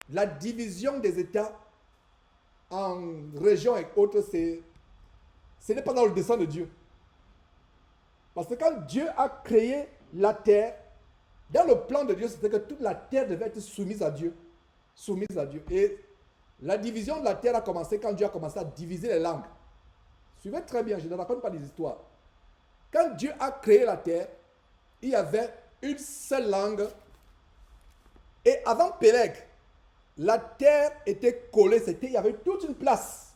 la division des États en régions et autres, ce n'est pas dans le dessein de Dieu. Parce que quand Dieu a créé la terre, dans le plan de Dieu, c'était que toute la terre devait être soumise à Dieu. Soumise à Dieu. Et la division de la terre a commencé quand Dieu a commencé à diviser les langues. Suivez très bien, je ne raconte pas des histoires. Quand Dieu a créé la terre, il y avait une seule langue. Et avant Péleg, la terre était collée, il y avait toute une place.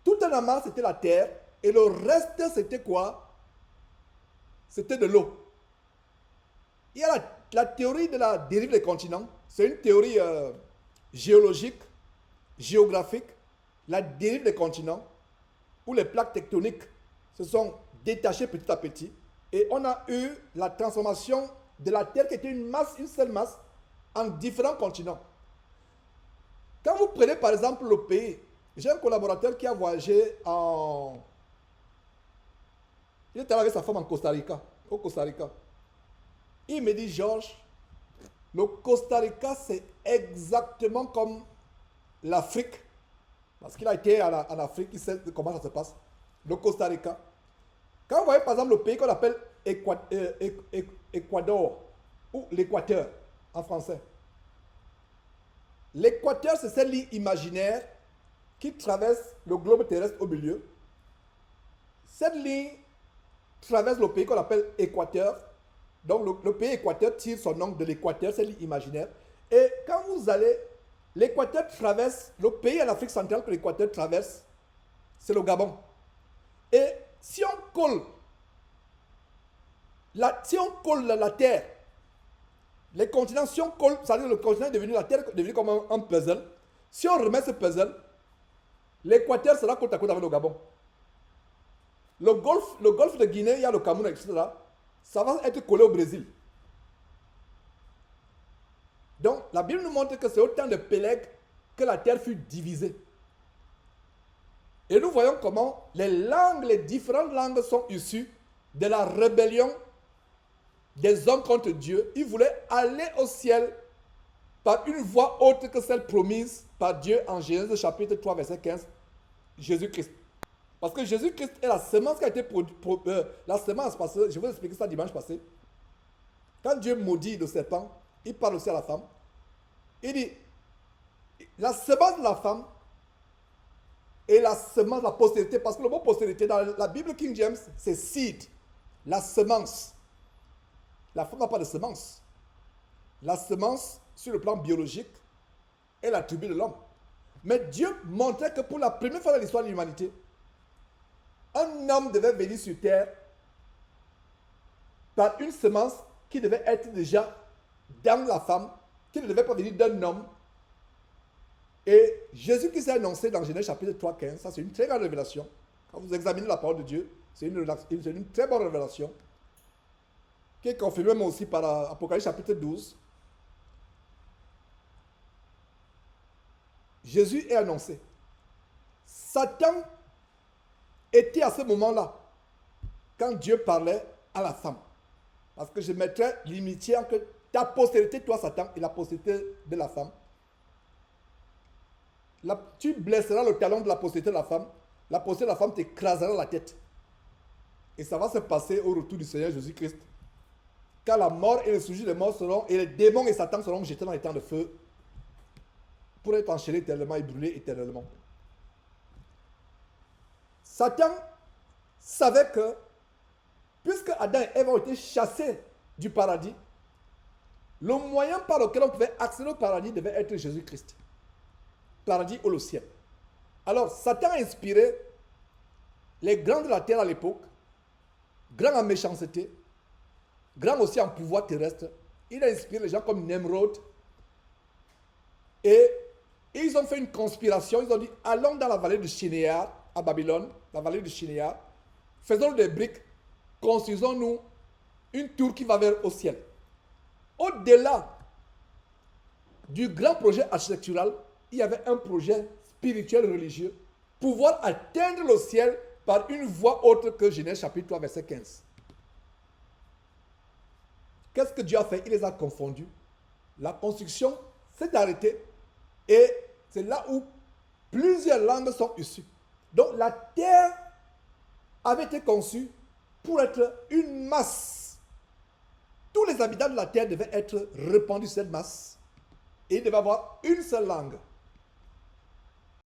Tout un amas, c'était la terre. Et le reste, c'était quoi? C'était de l'eau. Il y a la théorie de la dérive des continents. C'est une théorie géologique, géographique. La dérive des continents, où les plaques tectoniques se sont détachées petit à petit. Et on a eu la transformation de la Terre qui était une masse, une seule masse, en différents continents. Quand vous prenez par exemple le pays, j'ai un collaborateur qui a voyagé en... Il était avec sa femme en Costa Rica, au Costa Rica. Il me dit, Georges, le Costa Rica, c'est exactement comme l'Afrique. Parce qu'il a été en Afrique, il sait comment ça se passe. Le Costa Rica. Quand vous voyez par exemple le pays qu'on appelle Équateur, ou l'Équateur en français. L'Équateur, c'est cette ligne imaginaire qui traverse le globe terrestre au milieu. Cette ligne traverse le pays qu'on appelle Équateur. Donc le pays Équateur tire son nom de l'Équateur, c'est ligne imaginaire. Et quand vous allez, l'Équateur traverse, le pays en Afrique centrale que l'Équateur traverse, c'est le Gabon. Et si on colle la terre, les continents, si on colle, c'est-à-dire le continent est devenu, la terre est devenue comme un puzzle. Si on remet ce puzzle, l'Équateur sera côte à côte avec le Gabon. Le golfe de Guinée, il y a le Cameroun, etc. Ça va être collé au Brésil. Donc, la Bible nous montre que c'est au temps de Péleg que la terre fut divisée. Et nous voyons comment les différentes langues sont issues de la rébellion des hommes contre Dieu. Ils voulaient aller au ciel par une voie autre que celle promise par Dieu en Genèse chapitre 3, verset 15, Jésus-Christ. Parce que Jésus-Christ est la semence qui a été la semence, parce que je vais vous expliquer ça dimanche passé. Quand Dieu maudit le serpent, il parle aussi à la femme. Il dit, la semence de la femme et la semence, la postérité, parce que le mot postérité dans la Bible King James, c'est seed, la semence. La femme n'a pas de semence. La semence, sur le plan biologique, est l'attribut de l'homme. Mais Dieu montrait que pour la première fois dans l'histoire de l'humanité, un homme devait venir sur terre par une semence qui devait être déjà dans la femme, qui ne devait pas venir d'un homme. Et Jésus qui s'est annoncé dans Genèse chapitre 3, 15, ça c'est une très grande révélation. Quand vous examinez la parole de Dieu, c'est une très bonne révélation, qui est confirmée aussi par Apocalypse chapitre 12. Jésus est annoncé. Satan était à ce moment-là, quand Dieu parlait à la femme. Parce que je mettrais l'imitié entre ta postérité, toi Satan, et la postérité de la femme. Tu blesseras le talon de la postérité de la femme. La postérité de la femme t'écrasera la tête. Et ça va se passer au retour du Seigneur Jésus-Christ. Quand la mort et le surgir des morts seront, et les démons et Satan seront jetés dans les temps de feu pour être enchaînés éternellement et brûlés éternellement. Satan savait que, puisque Adam et Ève ont été chassés du paradis, le moyen par lequel on pouvait accéder au paradis devait être Jésus-Christ. Paradis ou le ciel. Alors, Satan a inspiré les grands de la terre à l'époque, grands en méchanceté, grands aussi en pouvoir terrestre. Il a inspiré les gens comme Nemrod. Et ils ont fait une conspiration. Ils ont dit, allons dans la vallée de Shinéar, à Babylone, la vallée de Shinéar, faisons des briques, construisons-nous une tour qui va vers au ciel. Au-delà du grand projet architectural, il y avait un projet spirituel religieux, pouvoir atteindre le ciel par une voie autre que Genèse chapitre 3, verset 15. Qu'est-ce que Dieu a fait? Il les a confondus. La construction s'est arrêtée Et c'est là où plusieurs langues sont issues. Donc la terre avait été conçue pour être une masse. Tous les habitants de la terre devaient être répandus sur cette masse. Et il devait avoir une seule langue.